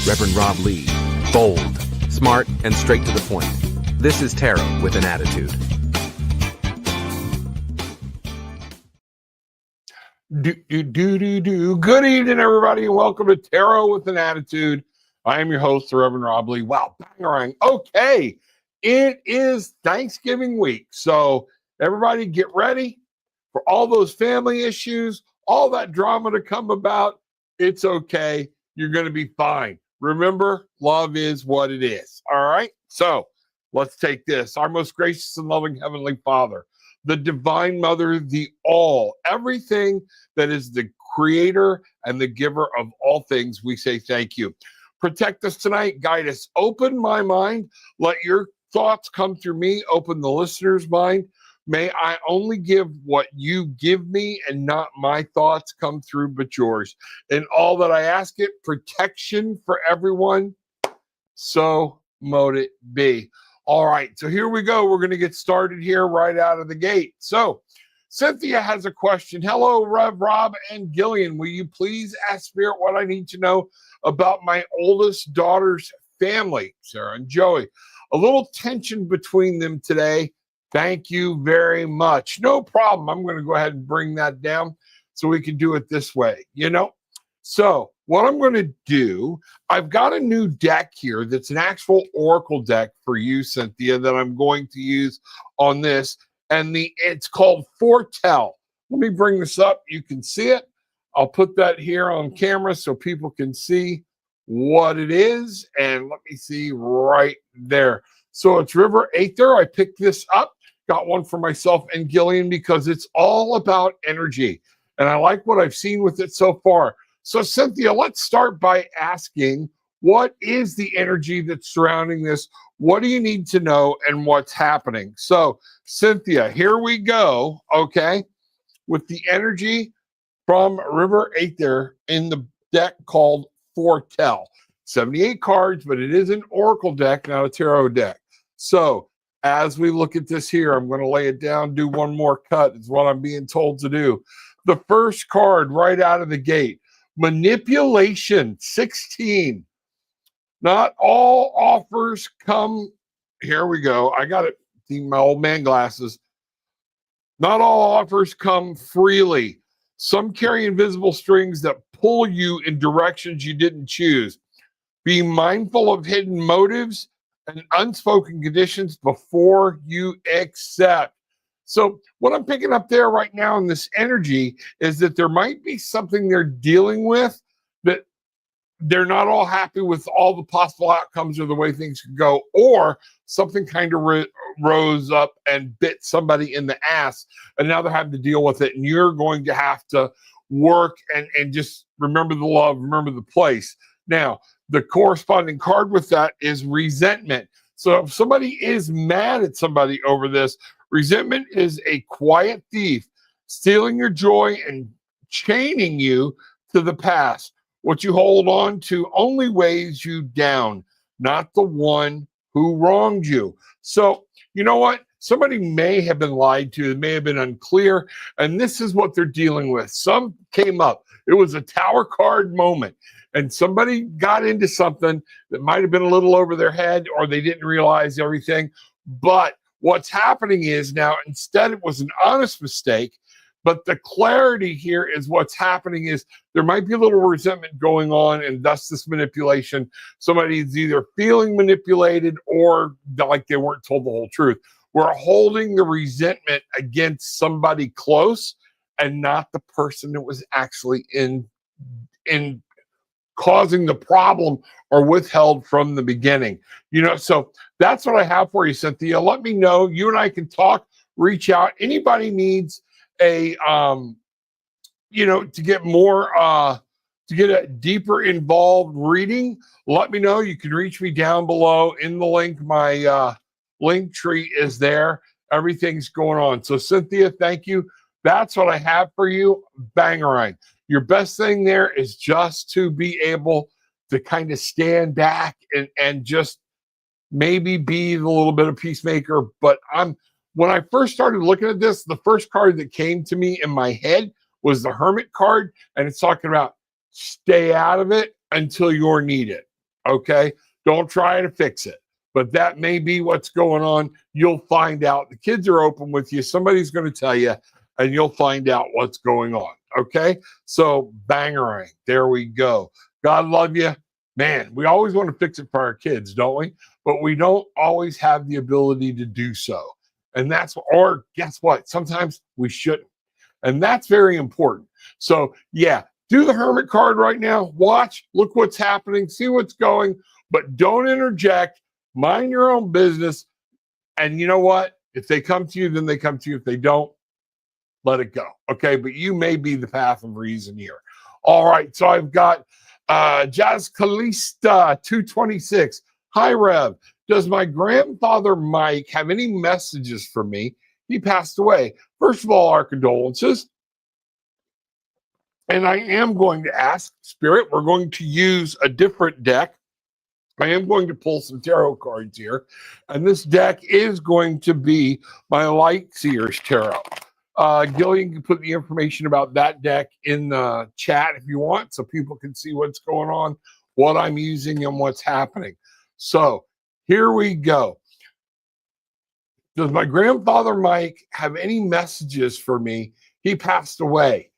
Reverend Rob Lee. Bold, smart, and straight to the point. This is Tarot with an Attitude. Good evening, everybody, and welcome to Tarot with an Attitude. I am your host, the Reverend Rob Lee. Wow, bangarang. Okay, it is Thanksgiving week, so everybody get ready for all those family issues, all that drama to come about. It's okay. You're going to be fine. Remember, love is what it is. All right, so let's take this. Our most gracious and loving Heavenly Father, the Divine Mother, the all, everything that is the creator and the giver of all things, we say thank you. Protect us tonight, guide us, open my mind, let your thoughts come through me, open the listener's mind. May I only give what you give me and not my thoughts come through but yours. In all that I ask it, protection for everyone, so mote it be. All right, so here we go. We're going to get started here right out of the gate. So Cynthia has a question. Hello, Rev, Rob, and Gillian. Will you please ask Spirit what I need to know about my oldest daughter's family, Sarah and Joey? A little tension between them today. Thank you very much. No problem. I'm going to go ahead and bring that down so we can do it this way, So what I'm going to do, I've got a new deck here that's an actual oracle deck for you, Cynthia, that I'm going to use on this. And it's called Foretell. Let me bring this up. You can see it. I'll put that here on camera so people can see what it is. And let me see right there. So it's River Aether. I picked this up. Got one for myself and Gillian because it's all about energy. And I like what I've seen with it so far. So Cynthia, let's start by asking, what is the energy that's surrounding this? What do you need to know and what's happening? So Cynthia, here we go, okay, with the energy from River Aether in the deck called Foretell. 78 cards, but it is an oracle deck, not a tarot deck. So as we look at this here, I'm going to lay it down, do one more cut, is what I'm being told to do. The first card right out of the gate, manipulation, 16. Not all offers come, here we go. I got it, my old man glasses. Not all offers come freely. Some carry invisible strings that pull you in directions you didn't choose. Be mindful of hidden motives and unspoken conditions before you accept. So what I'm picking up there right now in this energy is that there might be something they're dealing with that they're not all happy with all the possible outcomes or the way things could go, or something kind of rose up and bit somebody in the ass, and now they're having to deal with it, and you're going to have to work and just remember the love, remember the place. Now, the corresponding card with that is resentment. So if somebody is mad at somebody over this, resentment is a quiet thief, stealing your joy and chaining you to the past. What you hold on to only weighs you down, not the one who wronged you. So, you know what? Somebody may have been lied to, it may have been unclear, and this is what they're dealing with. Some came up. It was a Tower card moment, and somebody got into something that might have been a little over their head, or they didn't realize everything. But what's happening is now, instead it was an honest mistake, but the clarity here is what's happening is there might be a little resentment going on, and thus this manipulation. Somebody's either feeling manipulated or like they weren't told the whole truth. We're holding the resentment against somebody close and not the person that was actually in causing the problem or withheld from the beginning. So that's what I have for you, Cynthia. Let me know. You and I can talk, reach out. Anybody needs a to get more to get a deeper involved reading, let me know. You can reach me down below in the link. My link tree is there. Everything's going on. So Cynthia, thank you. That's what I have for you. Bangarang. Your best thing there is just to be able to kind of stand back and just maybe be the little bit of peacemaker. But when I first started looking at this, the first card that came to me in my head was the Hermit card, and it's talking about stay out of it until you're needed. Okay. Don't try to fix it. But that may be what's going on. You'll find out. The kids are open with you. Somebody's going to tell you, and you'll find out what's going on. Okay. So bangerang. There we go. God love you. Man, we always want to fix it for our kids, don't we? But we don't always have the ability to do so. And that's, or guess what? Sometimes we shouldn't. And that's very important. So, yeah, do the hermit card right now. Watch, look what's happening, see what's going, but don't interject. Mind your own business. And you know what? If they come to you, then they come to you. If they don't, let it go. Okay. But you may be the path of reason here. All right. So I've got Jazz Kalista 226. Hi, Rev. Does my grandfather Mike have any messages for me? He passed away. First of all, our condolences. And I am going to ask Spirit, we're going to use a different deck. I am going to pull some tarot cards here. And this deck is going to be my Light Seers Tarot. Gillian can put the information about that deck in the chat if you want, so people can see what's going on, what I'm using, and what's happening. So here we go. Does my grandfather Mike have any messages for me? He passed away.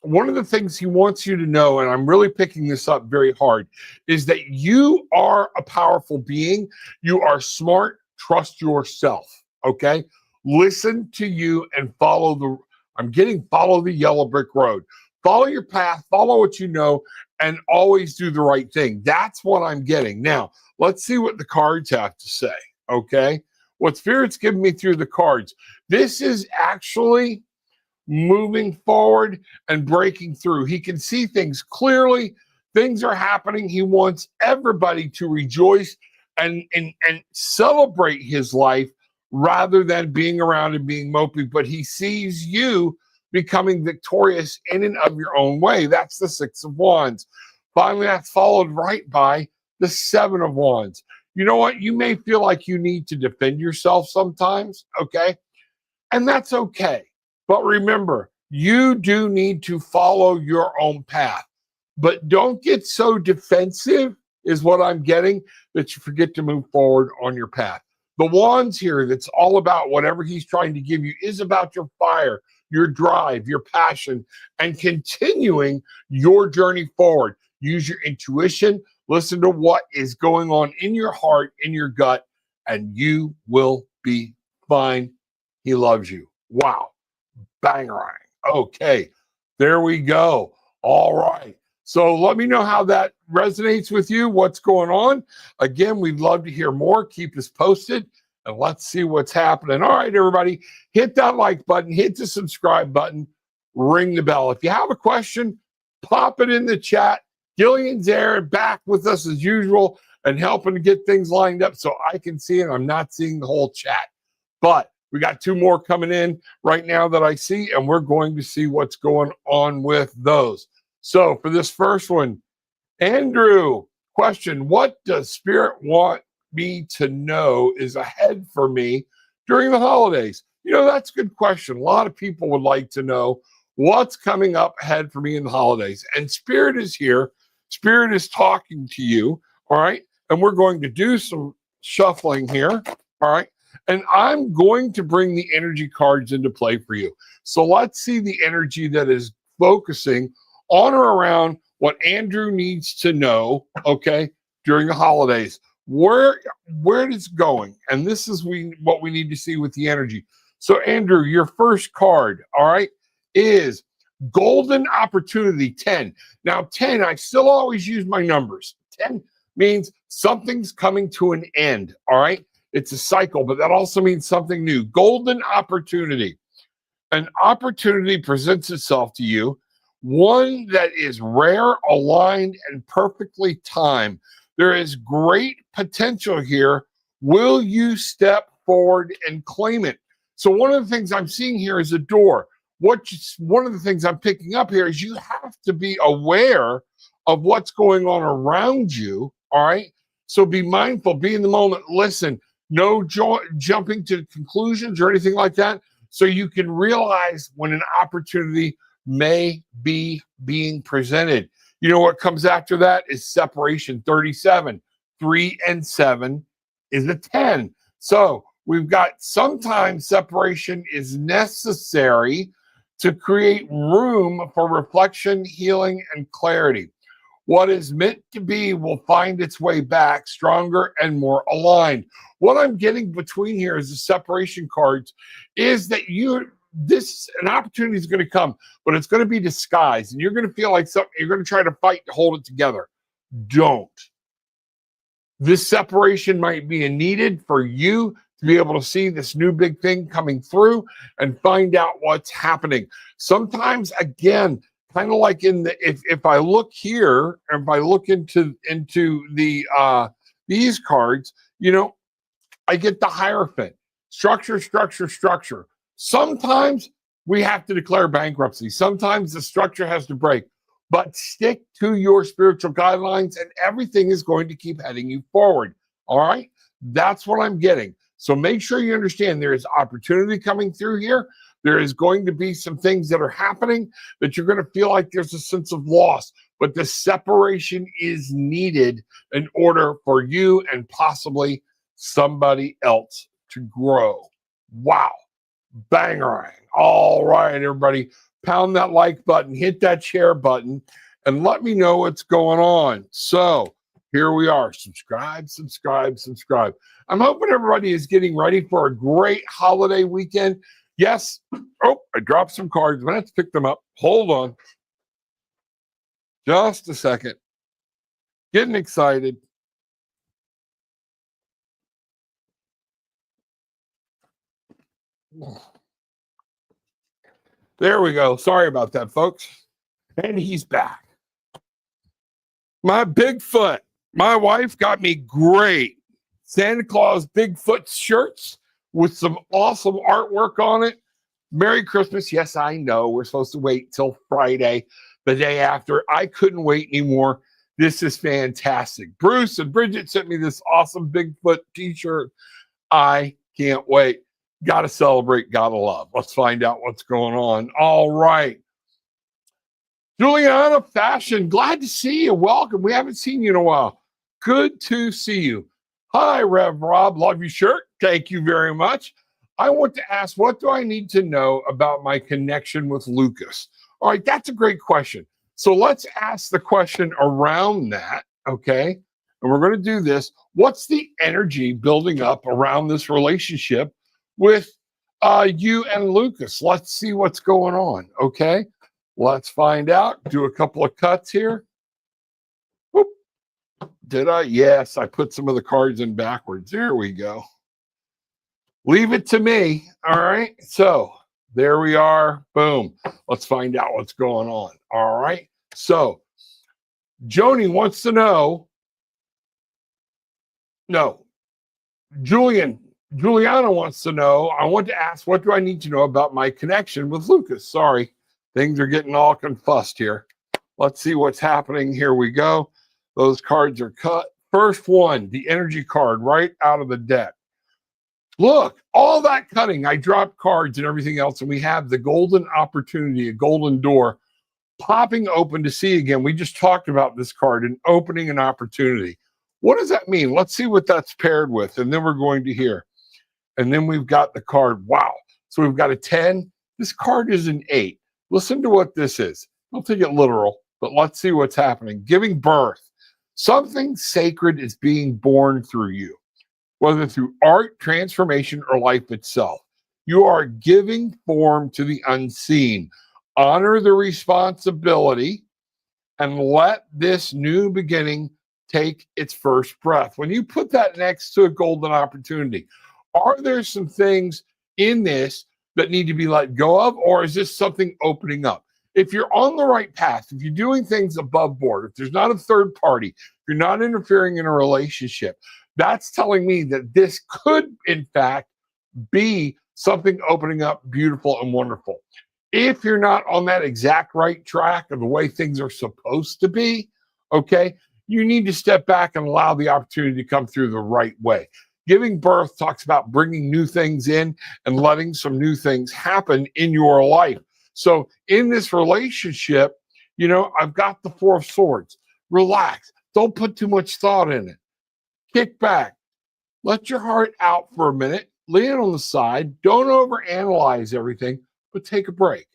One of the things he wants you to know, and I'm really picking this up very hard, is that you are a powerful being. You are smart. Trust yourself. Okay? Listen to you and follow the yellow brick road. Follow your path, follow what you know, and always do the right thing. That's what I'm getting. Now, let's see what the cards have to say. Okay? What Spirit's giving me through the cards. This is actually moving forward and breaking through. He can see things clearly. Things are happening. He wants everybody to rejoice and celebrate his life rather than being around and being mopey. But he sees you becoming victorious in and of your own way. That's the Six of Wands. Finally, that's followed right by the Seven of Wands. You know what? You may feel like you need to defend yourself sometimes, okay? And that's okay. But remember, you do need to follow your own path. But don't get so defensive, is what I'm getting, that you forget to move forward on your path. The Wands here, that's all about whatever he's trying to give you, is about your fire, your drive, your passion, and continuing your journey forward. Use your intuition. Listen to what is going on in your heart, in your gut, and you will be fine. He loves you. Wow. Bangerang. Okay, there we go. All right. So let me know how that resonates with you, what's going on. Again, we'd love to hear more. Keep us posted, and let's see what's happening. All right, everybody, hit that like button, hit the subscribe button, ring the bell. If you have a question, pop it in the chat. Gillian's there, back with us as usual, and helping to get things lined up so I can see it. I'm not seeing the whole chat. But we got two more coming in right now that I see, and we're going to see what's going on with those. So for this first one, Andrew, question, what does Spirit want me to know is ahead for me during the holidays? You know, that's a good question. A lot of people would like to know what's coming up ahead for me in the holidays. And Spirit is here. Spirit is talking to you, all right? And we're going to do some shuffling here, all right? And I'm going to bring the energy cards into play for you. So let's see the energy that is focusing on or around what Andrew needs to know, okay, during the holidays. Where it's going. And this is what we need to see with the energy. So, Andrew, your first card, all right, is Golden Opportunity 10. Now, 10, I still always use my numbers. 10 means something's coming to an end, all right? It's a cycle, but that also means something new. Golden opportunity. An opportunity presents itself to you, one that is rare, aligned, and perfectly timed. There is great potential here. Will you step forward and claim it? So one of the things I'm seeing here is a door. One of the things I'm picking up here is you have to be aware of what's going on around you, all right? So be mindful, be in the moment, listen. No jumping to conclusions or anything like that. So you can realize when an opportunity may be being presented. You know what comes after that is separation, 37. 3 and 7 is a 10. So we've got sometimes separation is necessary to create room for reflection, healing, and clarity. What is meant to be will find its way back stronger and more aligned. What I'm getting between here is the separation cards is that an opportunity is going to come, but it's going to be disguised, and you're going to feel like something, you're going to try to fight to hold it together. Don't. This separation might be needed for you to be able to see this new big thing coming through and find out what's happening. Sometimes, again, kind of like in the if I look here, if I look into the these cards, you know, I get the Hierophant. Structure, structure, structure. Sometimes we have to declare bankruptcy. Sometimes the structure has to break. But stick to your spiritual guidelines and everything is going to keep heading you forward. All right? That's what I'm getting. So make sure you understand there is opportunity coming through here. There is going to be some things that are happening that you're going to feel like there's a sense of loss. But the separation is needed in order for you and possibly somebody else to grow. Wow. Bangarang. All right, everybody. Pound that like button, hit that share button, and let me know what's going on. So here we are. Subscribe, subscribe, subscribe. I'm hoping everybody is getting ready for a great holiday weekend. Yes. Oh, I dropped some cards. I'm going to have to pick them up. Hold on. Just a second. Getting excited. There we go. Sorry about that, folks. And he's back. My Bigfoot. My wife got me great Santa Claus Bigfoot shirts with some awesome artwork on it. Merry Christmas. Yes, I know we're supposed to wait till Friday, the day after. I couldn't wait anymore. This is fantastic. Bruce and Bridget sent me this awesome Bigfoot t-shirt. I can't wait. Got to celebrate, got to love. Let's find out what's going on. All right. Juliana Fashion, glad to see you. Welcome. We haven't seen you in a while. Good to see you. Hi, Rev Rob. Love your shirt. Thank you very much. I want to ask, what do I need to know about my connection with Lucas? All right, that's a great question. So let's ask the question around that, okay? And we're going to do this. What's the energy building up around this relationship with you and Lucas? Let's see what's going on, okay? Let's find out. Do a couple of cuts here. Whoop. Did I? Yes, I put some of the cards in backwards. There we go. Leave it to me. All right. So there we are. Boom. Let's find out what's going on. All right. So Joni wants to know. No, Juliana wants to know. I want to ask, what do I need to know about my connection with Lucas? Sorry, things are getting all confused here. Let's see what's happening. Here we go. Those cards are cut. First one, the energy card right out of the deck. Look, all that cutting, I dropped cards and everything else, and we have the golden opportunity, a golden door popping open to see again. We just talked about this card and opening an opportunity. What does that mean? Let's see what that's paired with, and then we're going to hear. And then we've got the card. Wow. So we've got a 10. This card is an 8. Listen to what this is. Don't take it literal, but let's see what's happening. Giving birth. Something sacred is being born through you, whether through art, transformation, or life itself. You are giving form to the unseen. Honor the responsibility and let this new beginning take its first breath. When you put that next to a golden opportunity, are there some things in this that need to be let go of, or is this something opening up? If you're on the right path, if you're doing things above board, if there's not a third party, if you're not interfering in a relationship, that's telling me that this could, in fact, be something opening up beautiful and wonderful. If you're not on that exact right track of the way things are supposed to be, okay, you need to step back and allow the opportunity to come through the right way. Giving birth talks about bringing new things in and letting some new things happen in your life. So in this relationship, I've got the Four of Swords. Relax. Don't put too much thought in it. Kick back. Let your heart out for a minute. Lay it on the side. Don't overanalyze everything, but take a break.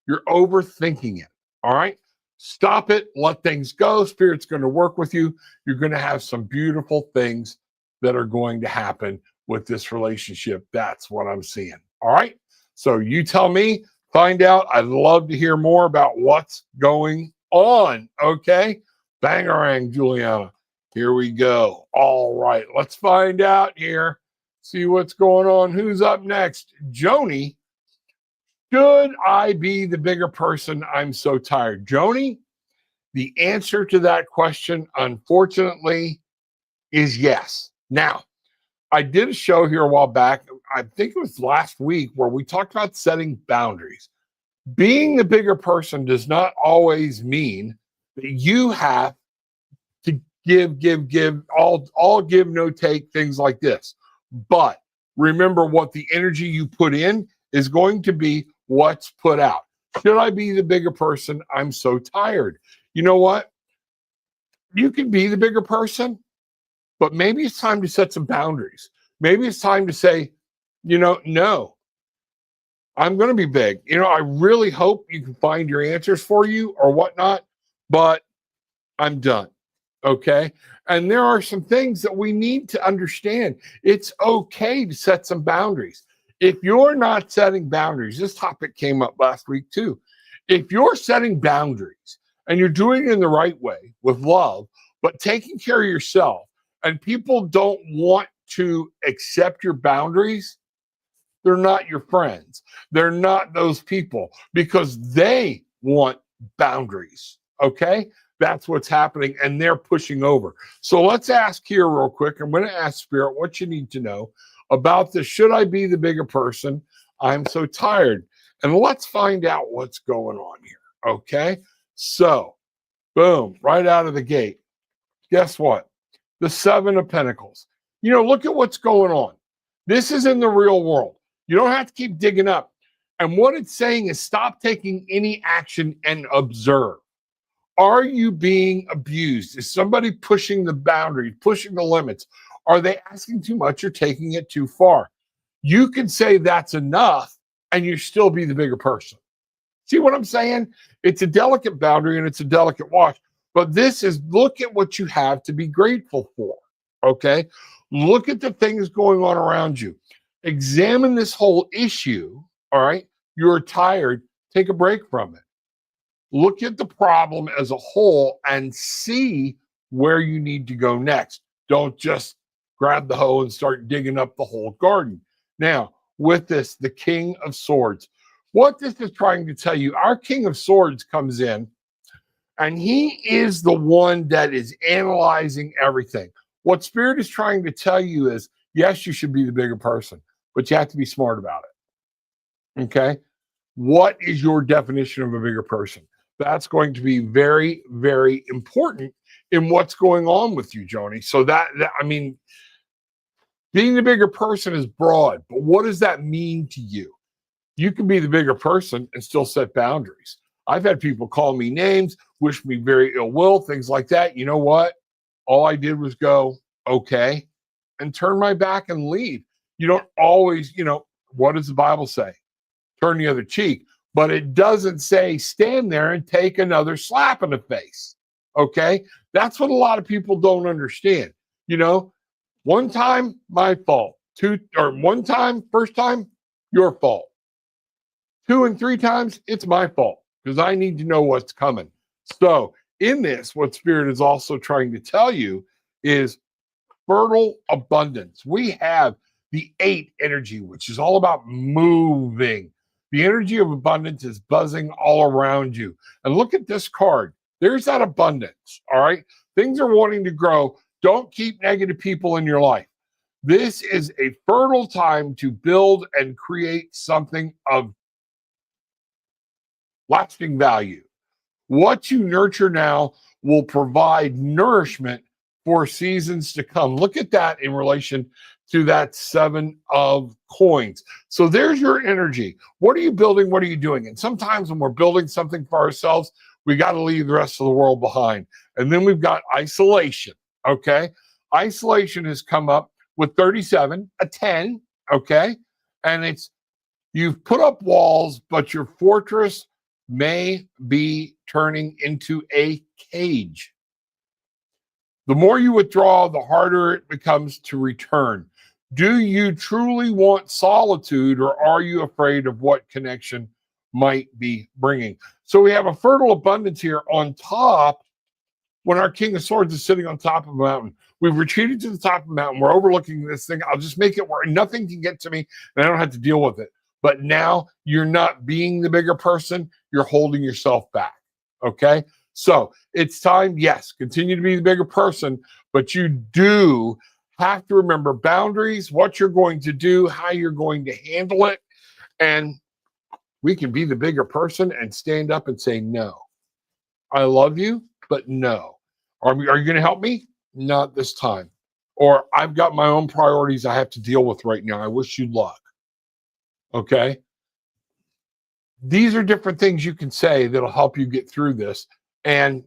You're overthinking it. All right? Stop it. Let things go. Spirit's going to work with you. You're going to have some beautiful things that are going to happen with this relationship. That's what I'm seeing. All right? So you tell me, find out. I'd love to hear more about what's going on. Okay? Bangarang, Juliana. Here we go. All right. Let's find out here. See what's going on. Who's up next? Joni. Should I be the bigger person? I'm so tired. Joni, the answer to that question, unfortunately, is yes. Now, I did a show here a while back. I think it was last week where we talked about setting boundaries. Being the bigger person does not always mean that you have to give, all give, no take, things like this. But remember, what the energy you put in is going to be what's put out. Should I be the bigger person? I'm so tired. You know what? You can be the bigger person, but maybe it's time to set some boundaries. Maybe it's time to say, no, I'm going to be big. I really hope you can find your answers for you or whatnot, but I'm done. Okay. And there are some things that we need to understand. It's okay to set some boundaries. If you're not setting boundaries, this topic came up last week too. If you're setting boundaries and you're doing it in the right way with love, but taking care of yourself, and people don't want to accept your boundaries, they're not your friends. They're not those people because they want boundaries. Okay? That's what's happening, and they're pushing over. So let's ask here real quick. I'm going to ask Spirit what you need to know about this. Should I be the bigger person? I'm so tired. And let's find out what's going on here. Okay? So, boom, right out of the gate. Guess what? The Seven of Pentacles. Look at what's going on. This is in the real world. You don't have to keep digging up. And what it's saying is stop taking any action and observe. Are you being abused? Is somebody pushing the boundaries, pushing the limits? Are they asking too much or taking it too far? You can say that's enough and you still be the bigger person. See what I'm saying? It's a delicate boundary and it's a delicate watch. But this is, look at what you have to be grateful for. Okay? Look at the things going on around you. Examine this whole issue. All right? You're tired. Take a break from it. Look at the problem as a whole and see where you need to go next. Don't just grab the hoe and start digging up the whole garden. Now, with this, the King of Swords. What this is trying to tell you, our King of Swords comes in and he is the one that is analyzing everything. What Spirit is trying to tell you is, yes, you should be the bigger person, but you have to be smart about it. Okay? What is your definition of a bigger person? That's going to be very, very important in what's going on with you, Joni. So being the bigger person is broad, but what does that mean to you? You can be the bigger person and still set boundaries. I've had people call me names, wish me very ill will, things like that. You know what? All I did was go, okay, and turn my back and leave. You don't always, what does the Bible say? Turn the other cheek. But it doesn't say stand there and take another slap in the face. Okay? That's what a lot of people don't understand. One time, my fault. First time, your fault. 2 and 3 times, it's my fault because I need to know what's coming. So in this, what Spirit is also trying to tell you is fertile abundance. We have the 8 energy, which is all about moving. The energy of abundance is buzzing all around you. And look at this card. There's that abundance, all right? Things are wanting to grow. Don't keep negative people in your life. This is a fertile time to build and create something of lasting value. What you nurture now will provide nourishment for seasons to come. Look at that in relation to that 7 of coins. So there's your energy. What are you building? What are you doing? And sometimes when we're building something for ourselves, We got to leave the rest of the world behind. And then we've got isolation. Okay. Isolation has come up with 37, a 10. Okay. And it's, you've put up walls, but your fortress may be turning into a cage. The more you withdraw, the harder it becomes to return. Do you truly want solitude, or are you afraid of what connection might be bringing? So we have a fertile abundance here on top when our King of Swords is sitting on top of a mountain. We've retreated to the top of the mountain. We're overlooking this thing. I'll just make it where nothing can get to me and I don't have to deal with it. But now you're not being the bigger person. You're holding yourself back. Okay? So it's time, yes, continue to be the bigger person, but you do have to remember boundaries, what you're going to do, how you're going to handle it. And we can be the bigger person and stand up and say, no, I love you, but no. Are you going to help me? Not this time. Or I've got my own priorities I have to deal with right now. I wish you luck. Okay? These are different things you can say that'll help you get through this. And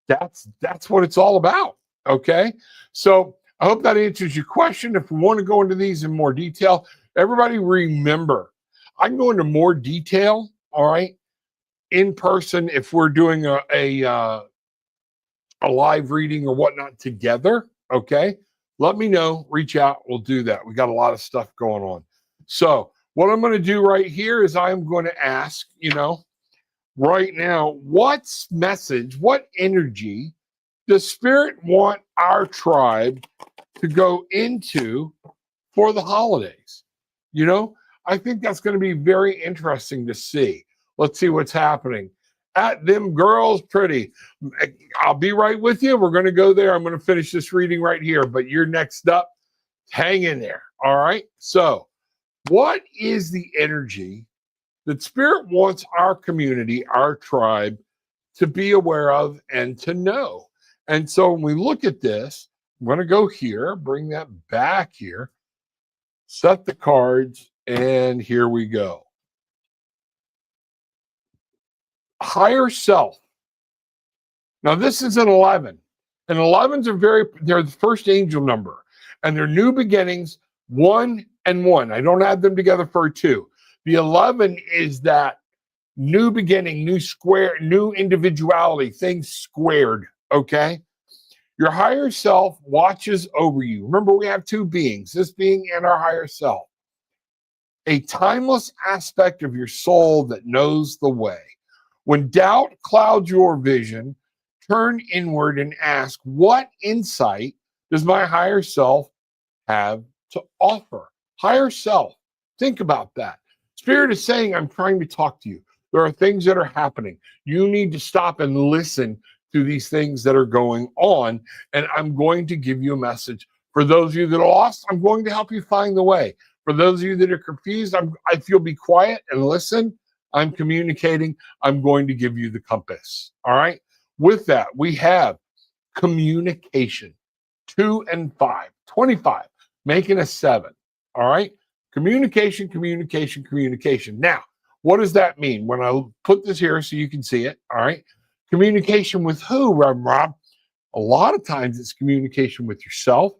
that's what it's all about. Okay? So I hope that answers your question. If we want to go into these in more detail, everybody remember, I can go into more detail, all right, in person if we're doing a live reading or whatnot together. Okay? Let me know. Reach out. We'll do that. We got a lot of stuff going on. So what I'm going to do right here is I'm going to ask, right now, what message, what energy does Spirit want our tribe to go into for the holidays? I think that's going to be very interesting to see. Let's see what's happening. At them girls pretty. I'll be right with you. We're going to go there. I'm going to finish this reading right here, but you're next up. Hang in there. All right. So what is the energy that Spirit wants our community, our tribe, to be aware of and to know? And so when we look at this, I'm going to go here, bring that back here, set the cards, and here we go. Higher self. Now, this is an 11. And 11s they're the first angel number. And they're new beginnings, 1 and 1. I don't add them together for a 2. The 11 is that new beginning, new square, new individuality, things squared, okay? Your higher self watches over you. Remember, we have two beings, this being and our higher self. A timeless aspect of your soul that knows the way. When doubt clouds your vision, turn inward and ask, what insight does my higher self have to offer? Higher self, think about that. Spirit is saying, I'm trying to talk to you. There are things that are happening. You need to stop and listen to these things that are going on, and I'm going to give you a message. For those of you that are lost, I'm going to help you find the way. For those of you that are confused, if you'll be quiet and listen, I'm communicating. I'm going to give you the compass. All right? With that, we have communication, 2 and 5, 25, making a 7. All right? Communication, communication, communication. Now, what does that mean? When I put this here so you can see it, all right? Communication with who, Reverend Rob? A lot of times it's communication with yourself,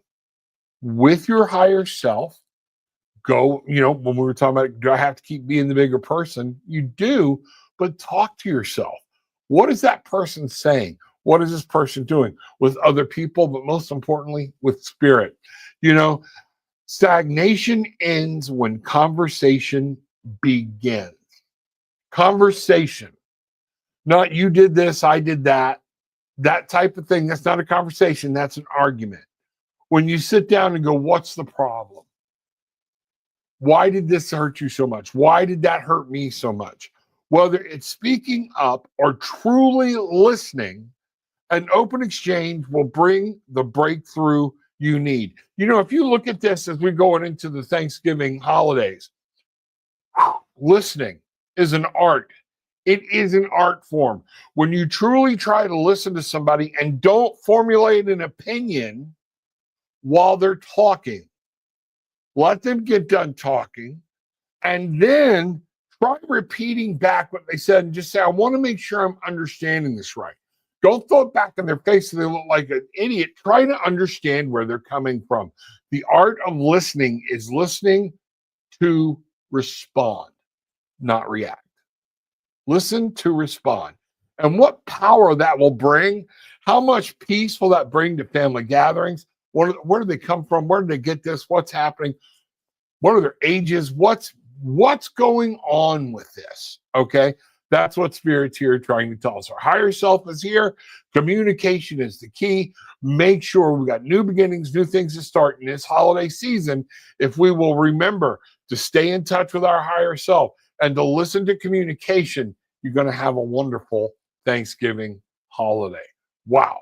with your higher self. When we were talking about, do I have to keep being the bigger person? You do, but talk to yourself. What is that person saying? What is this person doing with other people, but most importantly, with Spirit? Stagnation ends when conversation begins. Conversation. Not you did this, I did that. That type of thing. That's not a conversation. That's an argument. When you sit down and go, what's the problem? Why did this hurt you so much? Why did that hurt me so much? Whether it's speaking up or truly listening, an open exchange will bring the breakthrough you need. If you look at this as we're going into the Thanksgiving holidays, listening is an art. It is an art form. When you truly try to listen to somebody and don't formulate an opinion while they're talking, let them get done talking, and then try repeating back what they said and just say, I want to make sure I'm understanding this right. Don't throw it back in their face so they look like an idiot. Try to understand where they're coming from. The art of listening is listening to respond, not react. Listen to respond. And what power that will bring, how much peace will that bring to family gatherings? Where do they come from? Where did they get this? What's happening? What are their ages? What's going on with this? Okay. That's what Spirit's here trying to tell us. Our higher self is here. Communication is the key. Make sure we got new beginnings, new things to start in this holiday season. If we will remember to stay in touch with our higher self and to listen to communication, you're going to have a wonderful Thanksgiving holiday. Wow.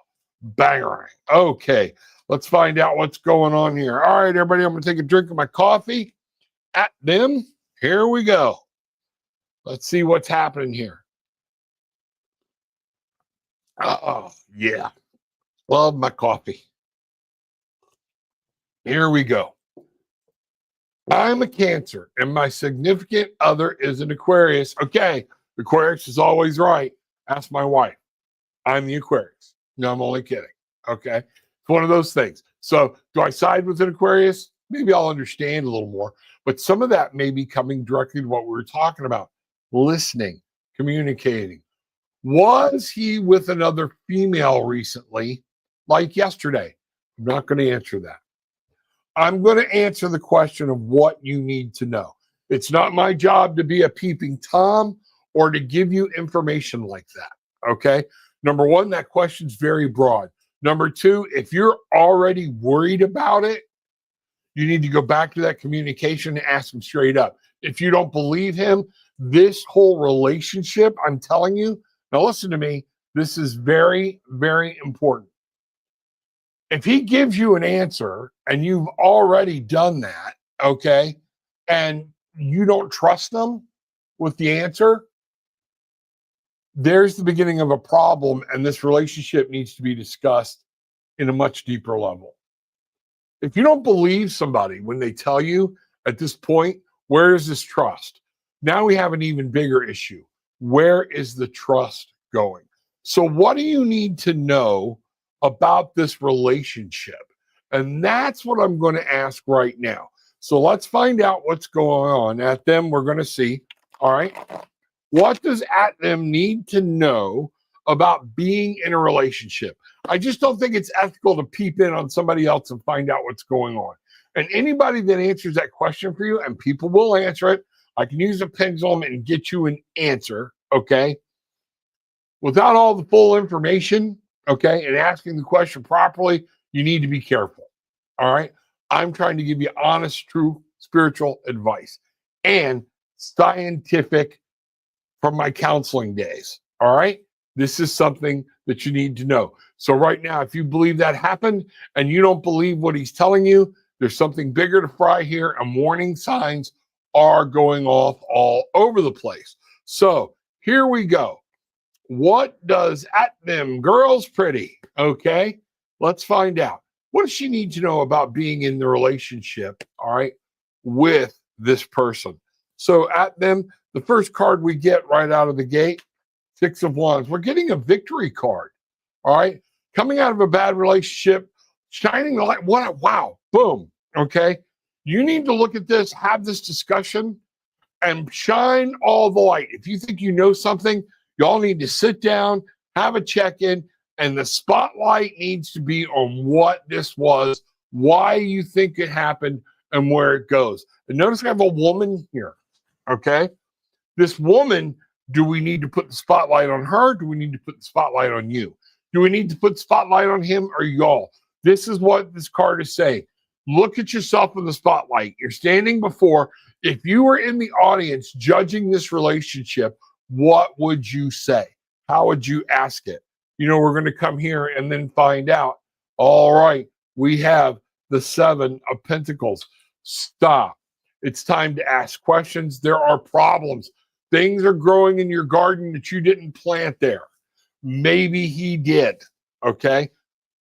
Bangerang. Okay. Let's find out what's going on here. All right, everybody, I'm going to take a drink of my coffee. At them. Here we go. Let's see what's happening here. Oh, yeah. Love my coffee. Here we go. I'm a Cancer, and my significant other is an Aquarius. Okay, Aquarius is always right. Ask my wife. I'm the Aquarius. No, I'm only kidding. Okay, it's one of those things. So, do I side with an Aquarius? Maybe I'll understand a little more. But some of that may be coming directly to what we were talking about. Listening, communicating. Was he with another female recently, like yesterday? I'm not going to answer that. I'm going to answer the question of what you need to know. It's not my job to be a peeping Tom or to give you information like that. Okay. Number one, that question's very broad. Number two, if you're already worried about it, you need to go back to that communication and ask him straight up. If you don't believe him, this whole relationship, I'm telling you, now listen to me, this is very, very important. If he gives you an answer and you've already done that, okay, and you don't trust them with the answer, there's the beginning of a problem, and this relationship needs to be discussed in a much deeper level. If you don't believe somebody when they tell you at this point, where is this trust? Now we have an even bigger issue. Where is the trust going? So what do you need to know about this relationship? And that's what I'm going to ask right now. So let's find out what's going on. At them, we're going to see, all right, what does at them need to know about being in a relationship? I just don't think it's ethical to peep in on somebody else and find out what's going on. And anybody that answers that question for you, and people will answer it, I can use a pendulum and get you an answer, okay? Without all the full information, okay, and asking the question properly, you need to be careful, all right? I'm trying to give you honest, true, spiritual advice and scientific from my counseling days, all right? This is something that you need to know. So right now, if you believe that happened and you don't believe what he's telling you, there's something bigger to fry here, and warning signs are going off all over the place. So here we go. What does at them girls pretty? Okay, let's find out. What does she need to know about being in the relationship, all right, with this person? So at them, the first card we get right out of the gate, Six of Wands. We're getting a victory card, all right? Coming out of a bad relationship, shining the light. Wow, boom, okay? You need to look at this, have this discussion, and shine all the light. If you think you know something, you all need to sit down, have a check-in, and the spotlight needs to be on what this was, why you think it happened, and where it goes. And notice I have a woman here, okay? This woman, do we need to put the spotlight on her? Do we need to put the spotlight on you? Do we need to put the spotlight on him or y'all? This is what this card is saying. Look at yourself in the spotlight. You're standing before. If you were in the audience judging this relationship, what would you say? How would you ask it? You know, we're going to come here and then find out. All right, we have the Seven of Pentacles. Stop. It's time to ask questions. There are problems. Things are growing in your garden that you didn't plant there. Maybe he did, okay?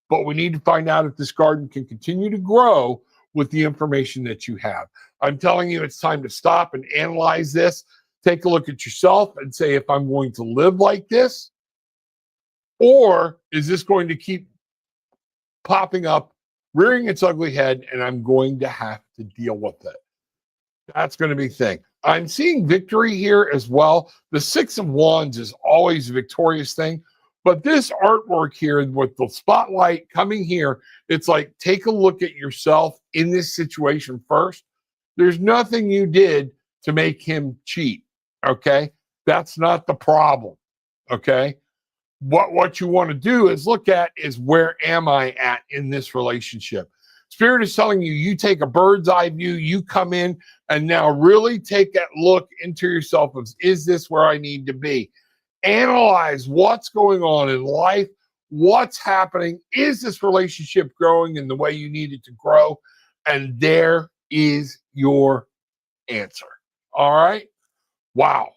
But we need to find out if this garden can continue to grow with the information that you have. I'm telling you, it's time to stop and analyze this. take a look at yourself and say, if I'm going to live like this, or is this going to keep popping up, rearing its ugly head, and I'm going to have to deal with it? That's going to be the thing. I'm seeing victory here as well. The Six of Wands is always a victorious thing. But this artwork here with the spotlight coming here, it's like, take a look at yourself in this situation first. There's nothing you did to make him cheat, okay? That's not the problem, okay? What you want to do is look at is, where am I at in this relationship? Spirit is telling you, you take a bird's eye view, you come in and now really take that look into yourself of, is this where I need to be? Analyze what's going on in life, what's happening. Is this relationship growing in the way you need it to grow? And there is your answer. All right. Wow.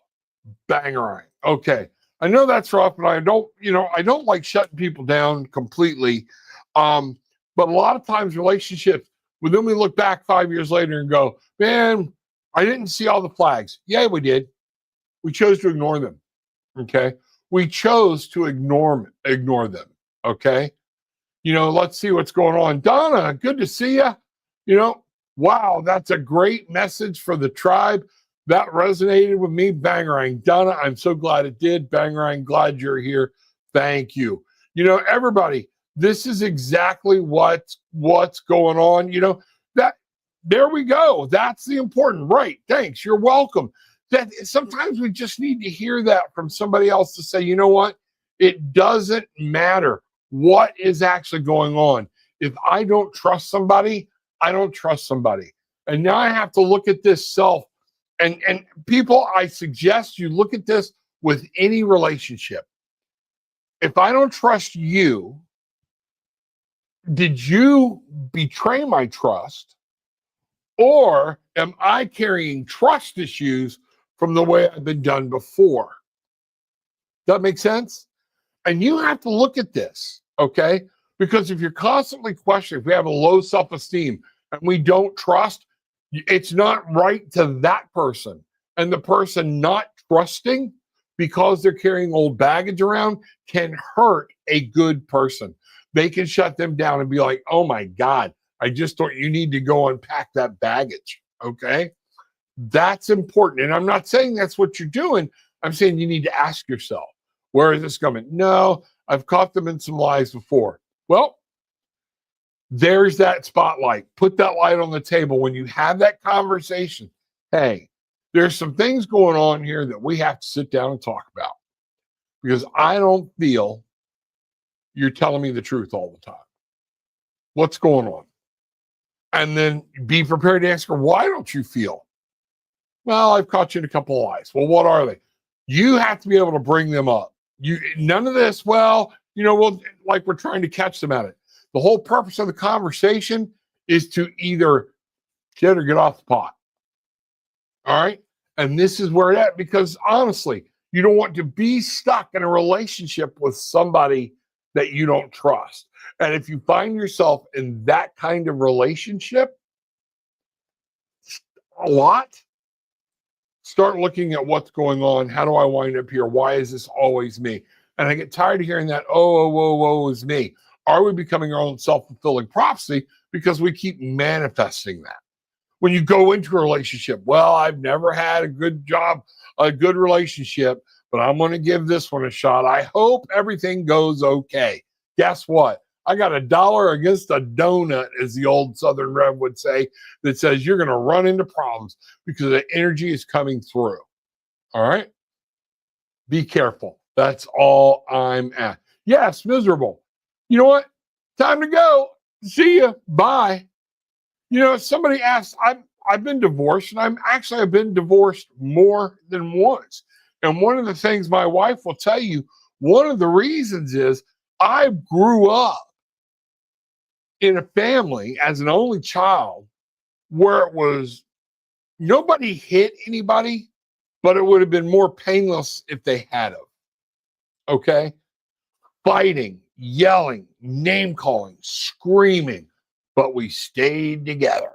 Bangerang. Okay. I know that's rough, but I don't like shutting people down completely. But a lot of times relationships, well, then we look back 5 years later and go, man, I didn't see all the flags. Yeah, we did. We chose to ignore them. Okay. We chose to ignore them. Okay. Let's see what's going on. Donna, good to see you. Wow, that's a great message for the tribe. That resonated with me. Bangerang. Donna, I'm so glad it did. Bangerang, glad you're here. Thank you. Everybody, this is exactly what's going on. There we go. That's the important, right? Thanks. You're welcome. That sometimes we just need to hear that from somebody else to say, you know what? It doesn't matter what is actually going on. If I don't trust somebody, I don't trust somebody. And now I have to look at this self. And people, I suggest you look at this with any relationship. If I don't trust you, did you betray my trust? Or am I carrying trust issues from the way I've been done before? Does that make sense? And you have to look at this, okay? Because if you're constantly questioning, if we have a low self-esteem and we don't trust, it's not right to that person. And the person not trusting because they're carrying old baggage around can hurt a good person. They can shut them down and be like, oh my God, I just thought you need to go unpack that baggage, okay? That's important. And I'm not saying that's what you're doing. I'm saying you need to ask yourself, where is this coming? No, I've caught them in some lies before. Well, there's that spotlight. Put that light on the table when you have that conversation. Hey, there's some things going on here that we have to sit down and talk about, because I don't feel you're telling me the truth all the time. What's going on? And then be prepared to ask her, why don't you feel? Well, I've caught you in a couple of lies. Well, what are they? You have to be able to bring them up. None of this, like we're trying to catch them at it. The whole purpose of the conversation is to either get or get off the pot. All right? And this is where it's at, because honestly, you don't want to be stuck in a relationship with somebody that you don't trust. And if you find yourself in that kind of relationship a lot, start looking at what's going on. How do I wind up here? Why is this always me? And I get tired of hearing that, woe is me. Are we becoming our own self-fulfilling prophecy because we keep manifesting that? When you go into a relationship, well, I've never had a good job, a good relationship, but I'm going to give this one a shot. I hope everything goes okay. Guess what? I got $1 against a donut, as the old Southern Rev would say, that says you're going to run into problems because the energy is coming through. All right? Be careful. That's all I'm at. Yes, miserable. You know what? Time to go. See ya. Bye. Somebody asked, I've been divorced, and I've been divorced more than once. And one of the things my wife will tell you, one of the reasons is I grew up in a family as an only child where it was nobody hit anybody, but it would have been more painless if they had of. Okay? Fighting, yelling, name calling, screaming, but we stayed together.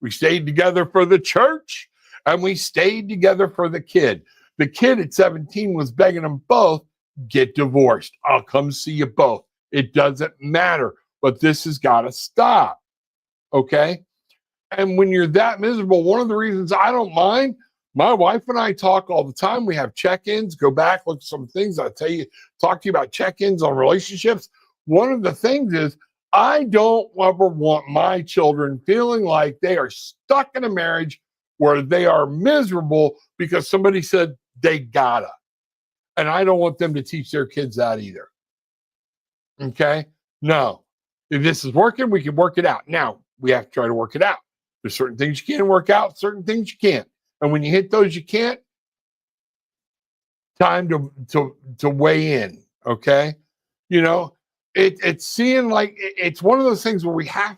We stayed together for the church, And we stayed together for the kid. The kid at 17 was begging them both, get divorced. I'll come see you both. It doesn't matter, but this has got to stop. Okay? And when you're that miserable, one of the reasons I don't mind, my wife and I talk all the time. We have check-ins, go back, look at some things. I'll tell you, talk to you about check-ins on relationships. One of the things is I don't ever want my children feeling like they are stuck in a marriage where they are miserable because somebody said they gotta. And I don't want them to teach their kids that either. Okay? No. If this is working, we can work it out. Now, we have to try to work it out. There's certain things you can work out, certain things you can't. And when you hit those you can't, time to weigh in, okay? You know, it's seeing like it's one of those things where we have,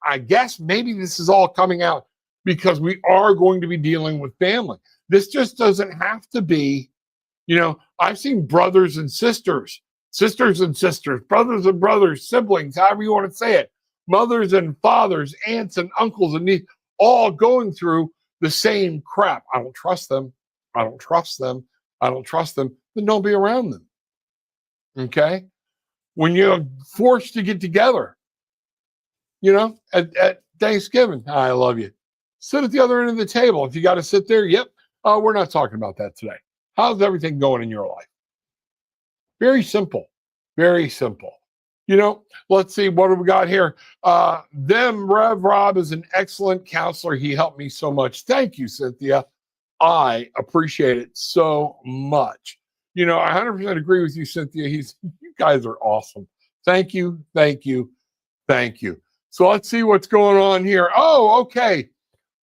I guess maybe this is all coming out because we are going to be dealing with family. This just doesn't have to be, you know, I've seen brothers and sisters, sisters and sisters, brothers and brothers, siblings, however you want to say it, mothers and fathers, aunts and uncles and nieces, all going through the same crap. I don't trust them. I don't trust them. I don't trust them. Then don't be around them. Okay? When you're forced to get together, you know, at Thanksgiving, I love you. Sit at the other end of the table. If you got to sit there, yep. We're not talking about that today. How's everything going in your life? Very simple. Very simple. You know, let's see, what have we got here? Rev Rob is an excellent counselor. He helped me so much. Thank you, Cynthia. I appreciate it so much. You know, I 100% agree with you, Cynthia. You guys are awesome. Thank you, thank you, thank you. So let's see what's going on here. Oh, okay.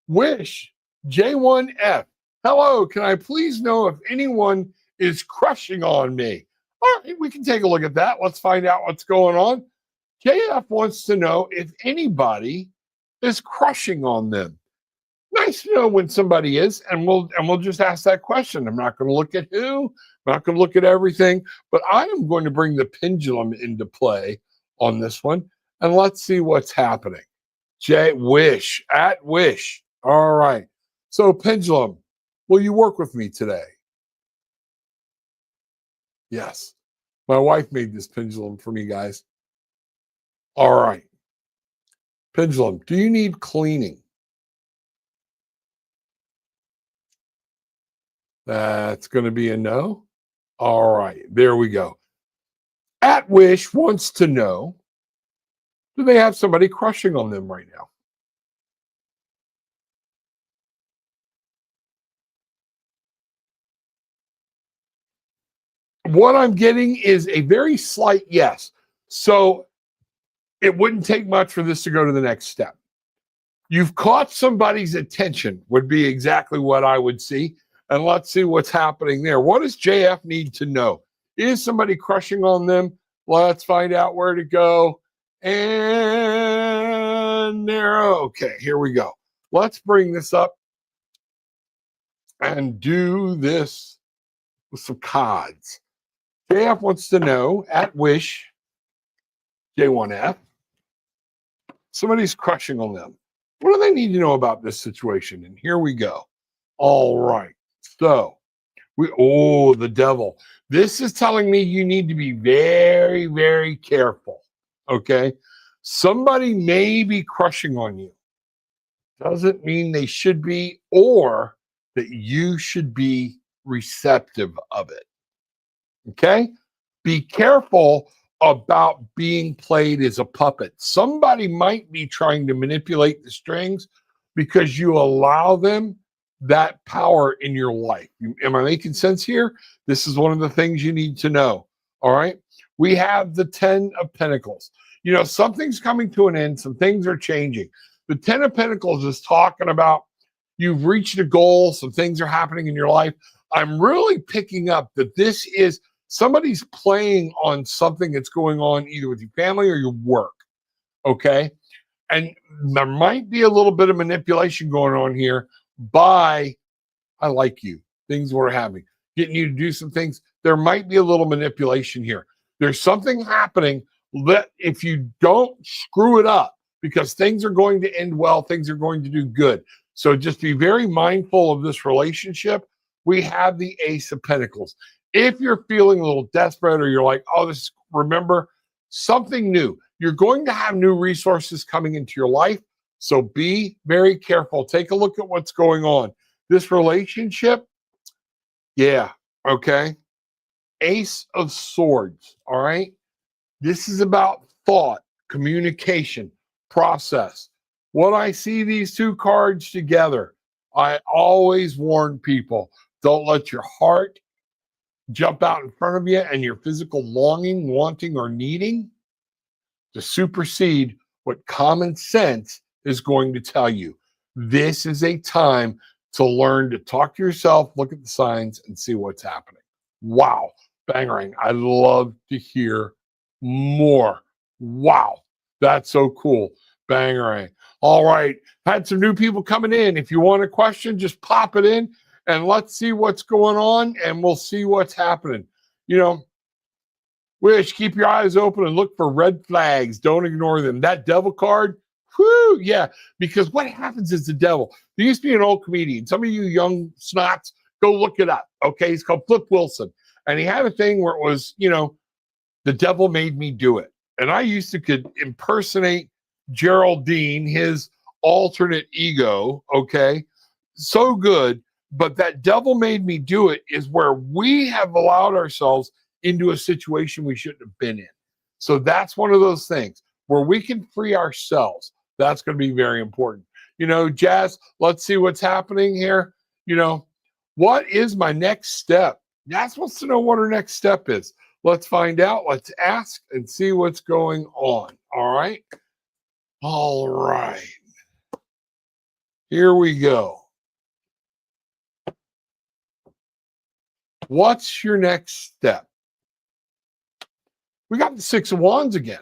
Wish, J1F. Hello, can I please know if anyone is crushing on me? All right, we can take a look at that. Let's find out what's going on. JF wants to know if anybody is crushing on them. Nice to know when somebody is, and we'll just ask that question. I'm not going to look at who, I'm not going to look at everything, but I am going to bring the pendulum into play on this one, and let's see what's happening. Wish. All right. So pendulum, will you work with me today? Yes. My wife made this pendulum for me, guys. All right. Pendulum, do you need cleaning? That's going to be a no. All right. There we go. At Wish wants to know, do they have somebody crushing on them right now? What I'm getting is a very slight yes. So it wouldn't take much for this to go to the next step. You've caught somebody's attention would be exactly what I would see. And let's see what's happening there. What does JF need to know? Is somebody crushing on them? Let's find out where to go. And there. Okay, here we go. Let's bring this up and do this with some cards. JF wants to know, at Wish, J1F, somebody's crushing on them. What do they need to know about this situation? And here we go. All right. So, the devil. This is telling me you need to be very, very careful. Okay? Somebody may be crushing on you. Doesn't mean they should be, or that you should be receptive of it. Okay? Be careful about being played as a puppet. Somebody might be trying to manipulate the strings because you allow them that power in your life. Am I making sense here? This is one of the things you need to know. All right? We have the 10 of Pentacles. You know, something's coming to an end. Some things are changing. The 10 of Pentacles is talking about you've reached a goal. Some things are happening in your life. I'm really picking up that this is somebody's playing on something that's going on either with your family or your work, okay? And there might be a little bit of manipulation going on here by, I like you, things we're having, getting you to do some things. There might be a little manipulation here. There's something happening that if you don't screw it up, because things are going to end well, things are going to do good. So just be very mindful of this relationship. We have the Ace of Pentacles. If you're feeling a little desperate or you're like, oh, this, remember something new, you're going to have new resources coming into your life. So be very careful. Take a look at what's going on. This relationship, yeah, okay. Ace of Swords, all right? This is about thought, communication, process. When I see these two cards together, I always warn people, don't let your heart jump out in front of you and your physical longing, wanting, or needing to supersede what common sense is going to tell you. This is a time to learn to talk to yourself, look at the signs, and see what's happening. Wow. Bangarang. I love to hear more. Wow. That's so cool. Bangarang. All right. Had some new people coming in. If you want a question, just pop it in and let's see what's going on and we'll see what's happening. You know, Wish, keep your eyes open and look for red flags. Don't ignore them. That devil card, whoo, yeah. Because what happens is the devil. There used to be an old comedian. Some of you young snots, go look it up. Okay, he's called Flip Wilson. And he had a thing where it was, you know, the devil made me do it. And I used to could impersonate Geraldine, his alternate ego, okay? So good. But that devil made me do it is where we have allowed ourselves into a situation we shouldn't have been in. So that's one of those things where we can free ourselves. That's going to be very important. You know, Jazz, let's see what's happening here. You know, what is my next step? Jazz wants to know what her next step is. Let's find out. Let's ask and see what's going on. All right. All right. Here we go. What's your next step? We got the Six of Wands again.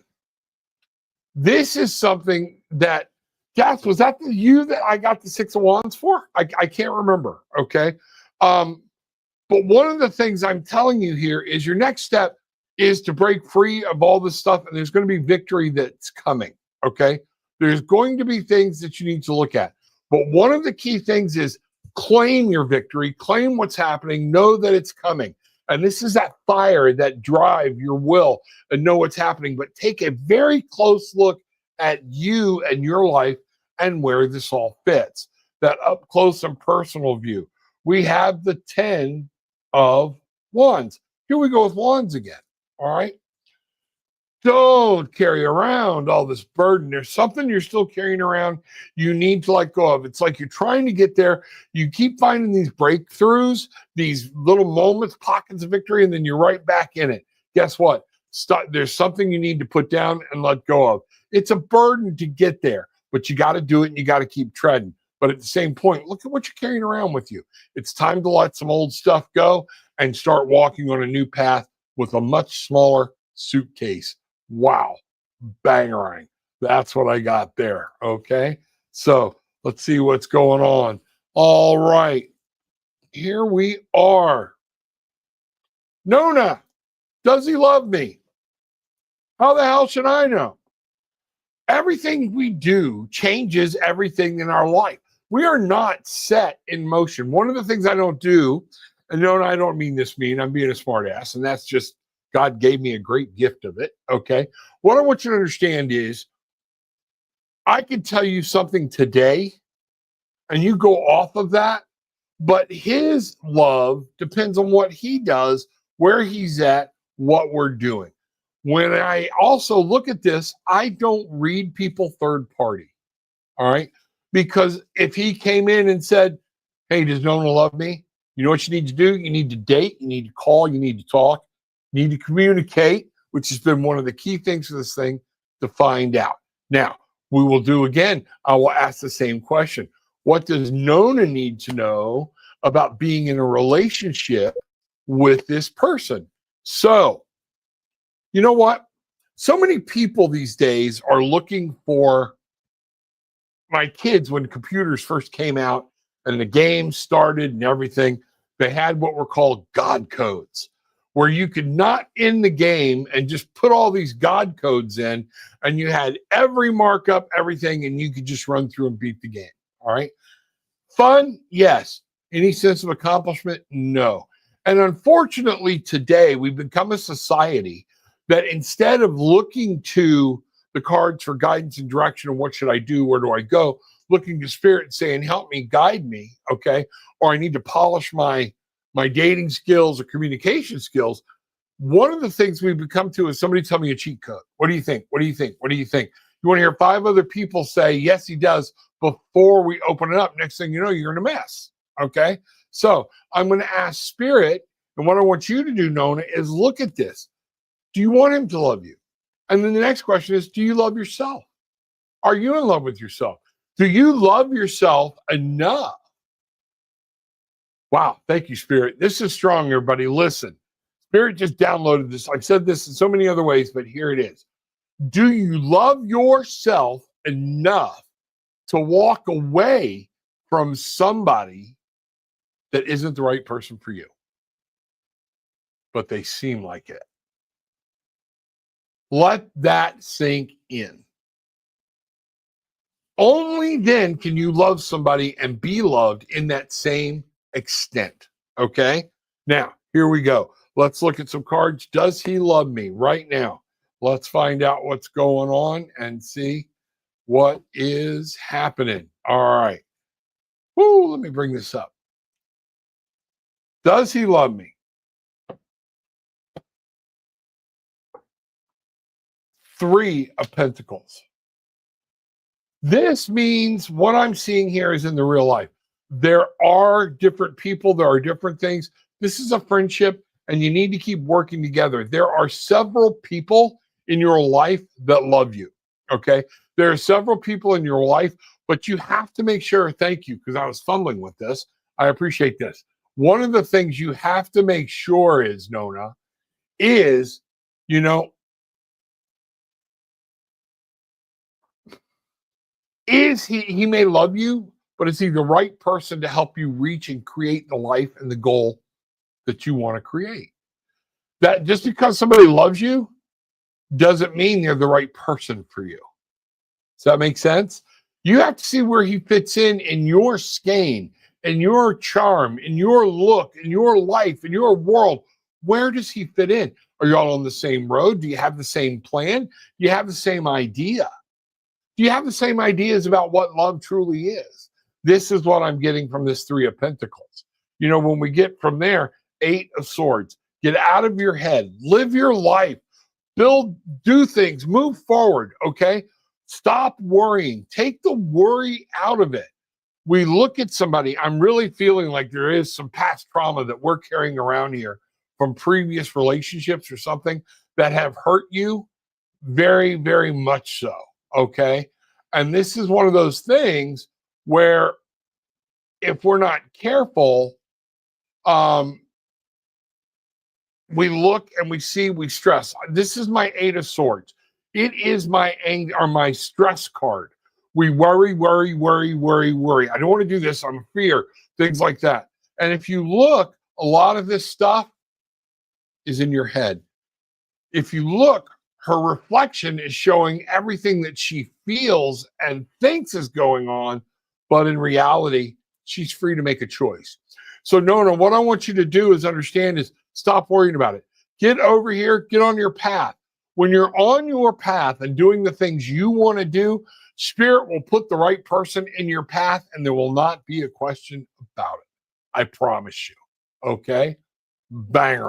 This is something that, Jess, was that you that I got the Six of Wands for? I can't remember, okay? But one of the things I'm telling you here is your next step is to break free of all this stuff, and there's going to be victory that's coming, okay? There's going to be things that you need to look at. But one of the key things is claim your victory, claim what's happening, know that it's coming. And this is that fire, that drive, your will, and know what's happening. But take a very close look at you and your life and where this all fits. That up close and personal view. We have the 10 of Wands. Here we go with Wands again. All right. Don't carry around all this burden. There's something you're still carrying around you need to let go of. It's like you're trying to get there. You keep finding these breakthroughs, these little moments, pockets of victory, and then you're right back in it. Guess what? There's something you need to put down and let go of. It's a burden to get there, but you got to do it and you got to keep treading. But at the same point, look at what you're carrying around with you. It's time to let some old stuff go and start walking on a new path with a much smaller suitcase. Wow. Bangarang. That's what I got there. Okay. So let's see what's going on. All right. Here we are. Nona, does he love me? How the hell should I know? Everything we do changes everything in our life. We are not set in motion. One of the things I don't do, and Nona, I don't mean this mean, I'm being a smart ass, and that's just God gave me a great gift of it, okay? What I want you to understand is I can tell you something today and you go off of that, but his love depends on what he does, where he's at, what we're doing. When I also look at this, I don't read people third party, all right? Because if he came in and said, hey, does no one love me? You know what you need to do? You need to date, you need to call, you need to talk. Need to communicate, which has been one of the key things for this thing to find out. Now, we will do again. I will ask the same question. What does Nona need to know about being in a relationship with this person? So, you know what? So many people these days are looking for, my kids, when computers first came out and the games started and everything, they had what were called God codes, where you could not end the game and just put all these God codes in, and you had every markup, everything, and you could just run through and beat the game. All right. Fun, yes. Any sense of accomplishment? No. And unfortunately, today we've become a society that instead of looking to the cards for guidance and direction of what should I do, where do I go, looking to spirit and saying, help me, guide me, okay? Or I need to polish my dating skills or communication skills. One of the things we've become to is somebody tell me a cheat code. What do you think? What do you think? What do you think? You want to hear 5 other people say, yes, he does, before we open it up. Next thing you know, you're in a mess. Okay. So I'm going to ask spirit. And what I want you to do, Nona, is look at this. Do you want him to love you? And then the next question is, do you love yourself? Are you in love with yourself? Do you love yourself enough? Wow. Thank you, Spirit. This is strong, everybody. Listen, Spirit just downloaded this. I've said this in so many other ways, but here it is. Do you love yourself enough to walk away from somebody that isn't the right person for you, but they seem like it? Let that sink in. Only then can you love somebody and be loved in that same extent. Okay? Now, here we go. Let's look at some cards. Does he love me right now? Let's find out what's going on and see what is happening. All right. Woo, let me bring this up. Does he love me? 3 of Pentacles. This means what I'm seeing here is in the real life. There are different people. There are different things. This is a friendship, and you need to keep working together. There are several people in your life that love you, okay? There are several people in your life, but you have to make sure, thank you, because I was fumbling with this. I appreciate this. One of the things you have to make sure is, Nona, is, he may love you, but is he the right person to help you reach and create the life and the goal that you want to create? That just because somebody loves you doesn't mean they're the right person for you. Does that make sense? You have to see where he fits in your skein, in your charm, in your look, in your life, in your world. Where does he fit in? Are you all on the same road? Do you have the same plan? Do you have the same idea? Do you have the same ideas about what love truly is? This is what I'm getting from this 3 of Pentacles. When we get from there, 8 of Swords. Get out of your head. Live your life. Do things. Move forward, okay? Stop worrying. Take the worry out of it. We look at somebody. I'm really feeling like there is some past trauma that we're carrying around here from previous relationships or something that have hurt you very, very much so. Okay. And this is one of those things where if we're not careful, we look and we stress. This is my 8 of Swords. It is my anger or my stress card. We worry. I don't want to do this. I'm fear, things like that. And if you look, a lot of this stuff is in your head. If you look, her reflection is showing everything that she feels and thinks is going on, but in reality, she's free to make a choice. So, Nona, what I want you to do is understand is stop worrying about it. Get over here, get on your path. When you're on your path and doing the things you want to do, Spirit will put the right person in your path and there will not be a question about it. I promise you. Okay? Bang.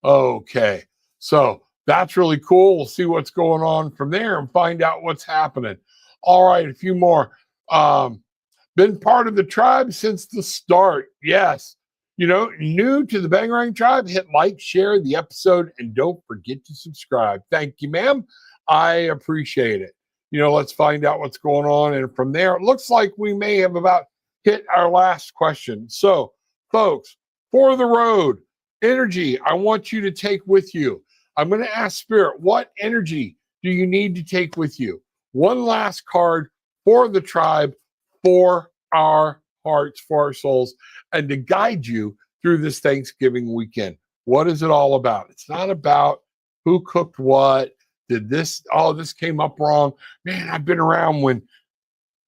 Okay. So, that's really cool. We'll see what's going on from there and find out what's happening. All right, a few more. Been part of the tribe since the start. Yes. New to the Bangarang tribe, hit like, share the episode, and don't forget to subscribe. Thank you, ma'am. I appreciate it. Let's find out what's going on. And from there, it looks like we may have about hit our last question. So, folks, for the road, energy, I want you to take with you. I'm going to ask Spirit, what energy do you need to take with you? One last card for the tribe, for our hearts, for our souls, and to guide you through this Thanksgiving weekend. What is it all about? It's not about who cooked what, this came up wrong. Man, I've been around when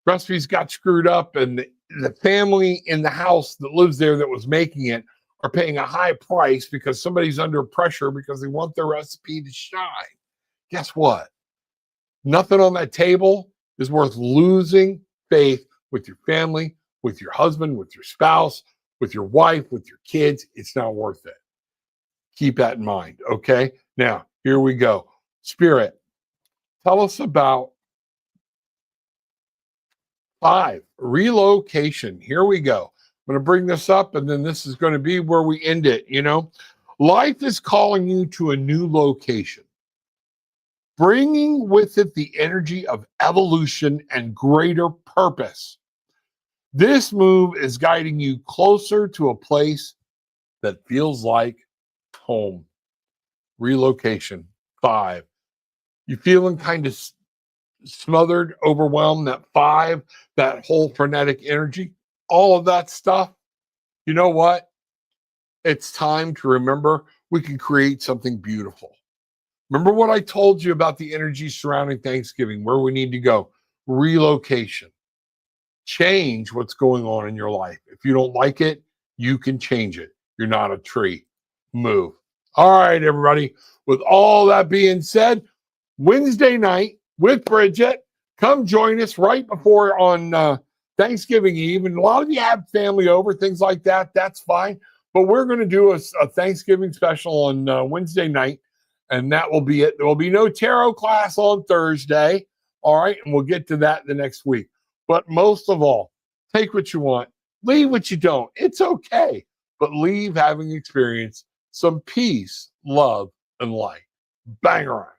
recipes got screwed up and the family in the house that lives there that was making it are paying a high price because somebody's under pressure because they want their recipe to shine. Guess what? Nothing on that table is worth losing faith with your family, with your husband, with your spouse, with your wife, with your kids. It's not worth it. Keep that in mind. Okay. Now, here we go. Spirit, tell us about 5, relocation. Here we go. I'm going to bring this up, and then this is going to be where we end it. Life is calling you to a new location, bringing with it the energy of evolution and greater purpose. This move is guiding you closer to a place that feels like home. Relocation. 5. You feeling kind of smothered, overwhelmed? That 5, that whole frenetic energy, all of that stuff. You know what? It's time to remember we can create something beautiful. Remember what I told you about the energy surrounding Thanksgiving, where we need to go. Relocation. Change what's going on in your life. If you don't like it, you can change it. You're not a tree. Move. All right, everybody. With all that being said, Wednesday night with Bridget, come join us right before on Thanksgiving Eve. And a lot of you have family over, things like that. That's fine. But we're going to do a Thanksgiving special on Wednesday night, and that will be it. There will be no tarot class on Thursday. All right, and we'll get to that the next week. But most of all, take what you want, leave what you don't. It's okay, but leave having experienced some peace, love, and light. Bang around.